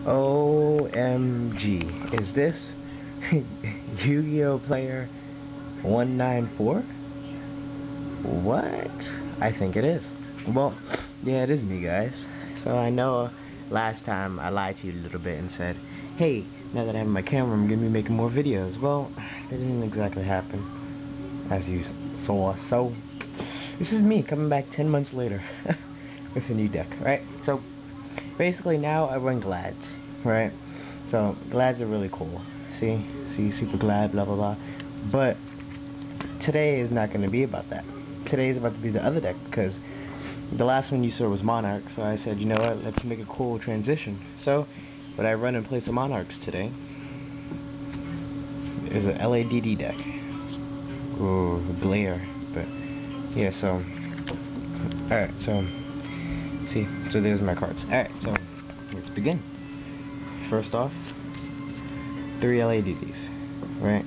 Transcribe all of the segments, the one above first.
OMG. Is this Yu-Gi-Oh player 194? What? I think it is. Well, yeah, it is me, guys. So I know last time I lied to you a little bit and said, hey, now that I have my camera, I'm going to be making more videos. Well, that didn't exactly happen, as you saw. So, this is me coming back 10 months later with a new deck, right? So, basically now I run Glads, right? So, Glads are really cool. See, super glad, blah, blah, blah. But, today is not going to be about that. Today is about to be the other deck, because the last one you saw was Monarch, so I said, you know what, let's make a cool transition. So, what I run and play some Monarchs today is a LaDD deck. Ooh, glare, but, yeah, so, alright, so, see, so there's my cards. Alright, so, let's begin. First off, 3 LaDDs, right?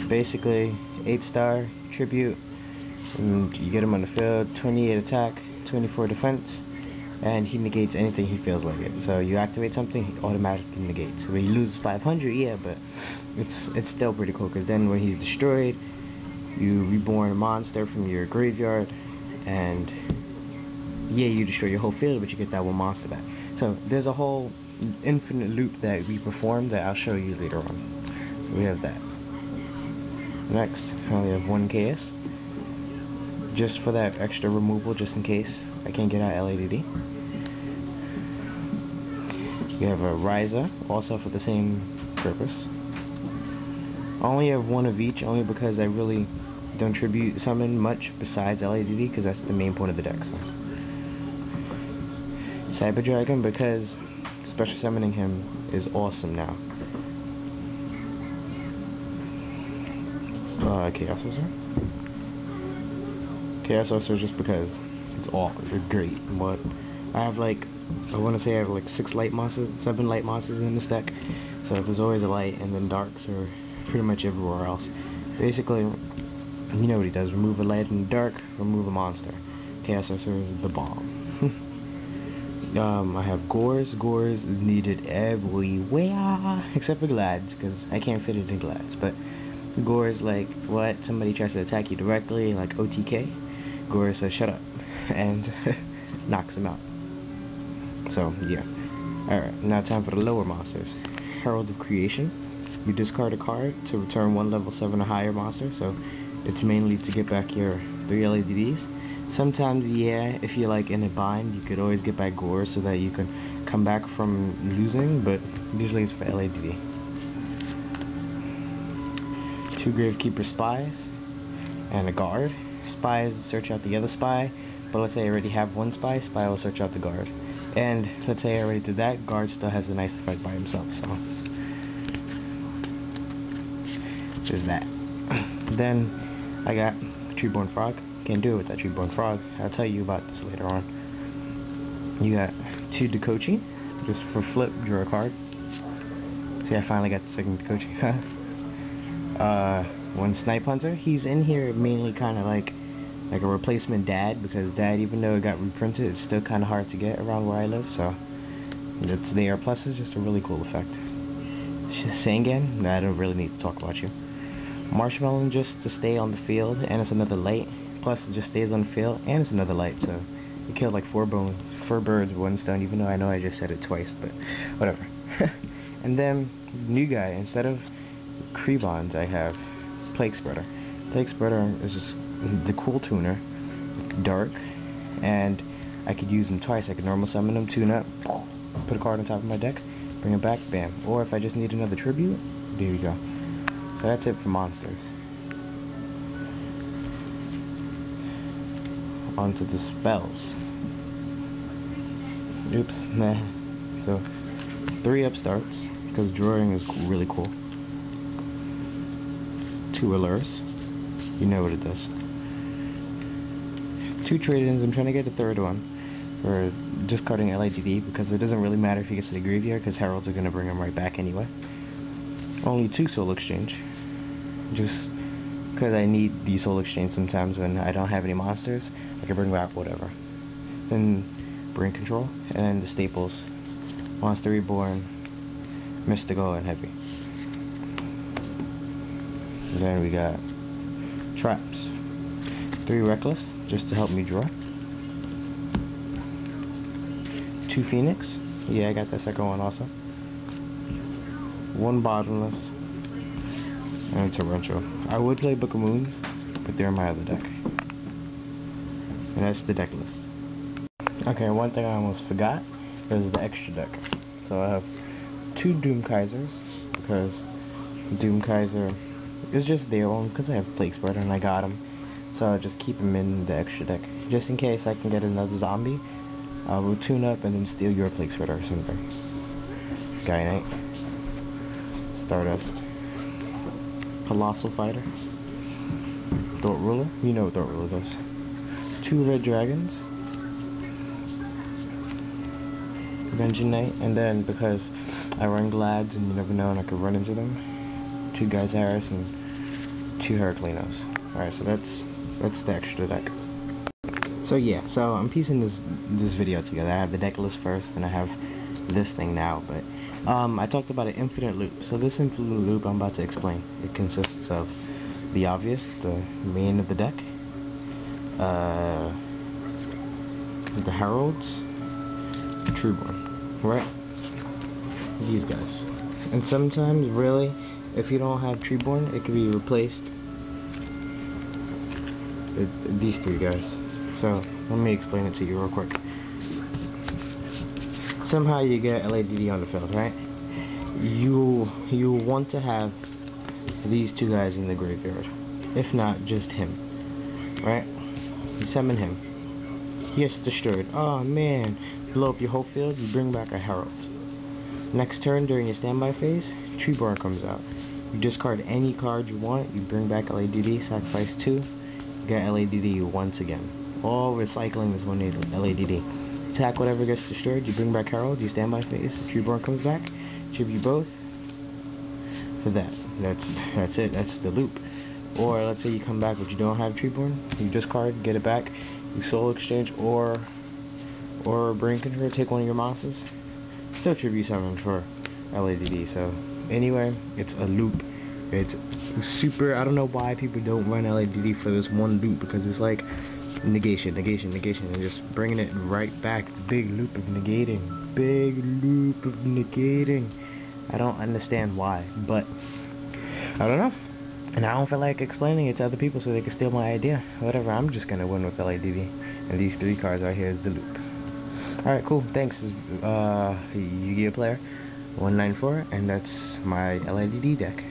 Basically, 8-star, tribute, and you get him on the field, 28 attack, 24 defense, and he negates anything he feels like it. So you activate something, he automatically negates. So when he loses 500, yeah, but it's still pretty cool, because then when he's destroyed, you reborn a monster from your graveyard, and yeah, you destroy your whole field, but you get that one monster back. So there's a whole infinite loop that we perform that I'll show you later on. So we have that. Next, I only have 1 KS, just for that extra removal, just in case I can't get out LaDD. You have a Ryza, also for the same purpose. I only have 1 of each, only because I really don't tribute summon much besides LaDD, because that's the main point of the deck. So. Cyber Dragon, because special summoning him is awesome now. Chaos Sorcerer. Chaos Sorcerer just because it's awesome, it's great. But I have like, I want to say I have like 7 light monsters in this deck. So there's always a light, and then darks are pretty much everywhere else. Basically, you know what he does: remove a light and dark, remove a monster. Chaos Sorcerer is the bomb. I have Gores. Gores is needed everywhere except for Glads, because I can't fit it in Glads. But Gores, like, what? Somebody tries to attack you directly, like OTK. Gores says shut up and knocks him out. So yeah. Alright, now time for the lower monsters. Herald of Creation. You discard a card to return 1 level 7 or higher monster, so it's mainly to get back your 3 LaDDs. Sometimes, yeah, if you're like in a bind, you could always get back Gore so that you can come back from losing, but usually it's for LaDD. 2 Gravekeeper Spies and a guard. Spies search out the other spy, but let's say I already have 1 spy, spy will search out the guard. And let's say I already did that, guard still has a nice effect by himself, so there's that. Then I got Treeborn Frog. Can't do it with that Treeborn Frog. I'll tell you about this later on. You got 2 Dekochi, just for flip, draw a card. See, I finally got the second Dekochi. 1 Snipe Hunter. He's in here mainly kind of like a replacement Dad, because Dad, even though it got reprinted, it's still kind of hard to get around where I live, so it's there. Plus, it's just a really cool effect. Sangan, I don't really need to talk about you. Marshmallow, just to stay on the field, and it's another light. Plus, it just stays on the field, and it's another light, so you killed like 4 birds with 1 stone, even though I know I just said it twice, but whatever. And then, new guy, instead of Krebons, I have Plague Spreader. Plague Spreader is just the cool tuner, dark, and I could use him twice. I could normal summon him, tune up, put a card on top of my deck, bring it back, bam. Or if I just need another tribute, there you go. So that's it for monsters. Onto the spells. Oops, nah. So 3 upstarts, because drawing is really cool. 2 allures. You know what it does. 2 trade-ins. I'm trying to get a 3rd one for discarding LaDD, because it doesn't really matter if he gets to the graveyard, because Heralds are going to bring him right back anyway. Only 2 Soul Exchange, just because I need the Soul Exchange sometimes when I don't have any monsters. I can bring back whatever. Then Brain Control, and then the staples, Monster Reborn, Mystical, and Heavy. And then we got Traps. 3 Reckless, just to help me draw. 2 Phoenix. Yeah, I got that second one also. 1 Bottomless. And a Torrential. I would play Book of Moons, but they're in my other deck. And that's the deck list. Okay, one thing I almost forgot is the extra deck. So I have 2 Doom Kaisers, because Doom Kaiser is just there only because I have Plague Spreader and I got him. So I'll just keep him in the extra deck. Just in case I can get another zombie, I will tune up and then steal your Plague Spreader or something. Guy Knight. Stardust. Colossal Fighter. Thought Ruler. You know what Thought Ruler does. 2 Red Dragons. Vengeance Knight. And then because I run Glads and you never know and I could run into them, 2 Guys Harris and 2 Heraclinos. Alright, so that's the extra deck. So yeah, so I'm piecing this video together. I have the deck list first, and I have this thing now, but I talked about an infinite loop. So this infinite loop I'm about to explain. It consists of the obvious, the main of the deck, the Heralds, the Trueborn, right? These guys. And sometimes, really, if you don't have Trueborn, it can be replaced with these 3 guys. So let me explain it to you real quick. Somehow you get LaDD on the field, right? You want to have these 2 guys in the graveyard. If not, just him. Right? You summon him. He gets destroyed. Oh man. Blow up your whole field, you bring back a Herald. Next turn during your standby phase, Treeborn comes out. You discard any card you want, you bring back LaDD, sacrifice 2, you get LaDD once again. All recycling is 1 LaDD. Attack whatever gets destroyed, you bring back Herald, you standby phase, Treeborn comes back, tribute both. For that. That's it, that's the loop. Or let's say you come back but you don't have Treeborn, you discard, get it back, you soul exchange or brain control, take one of your monsters, still tribute summon for LaDD. So anyway, it's a loop. It's super. I don't know why people don't run LaDD for this one loop, because it's like negation, negation, negation, and just bringing it right back. Big loop of negating. Big loop of negating. I don't understand why, but I don't know. And I don't feel like explaining it to other people so they can steal my idea. Whatever, I'm just gonna win with LaDD. And these 3 cards right here is the loop. Alright, cool. Thanks. This is Yugioh player 194, and that's my LaDD deck.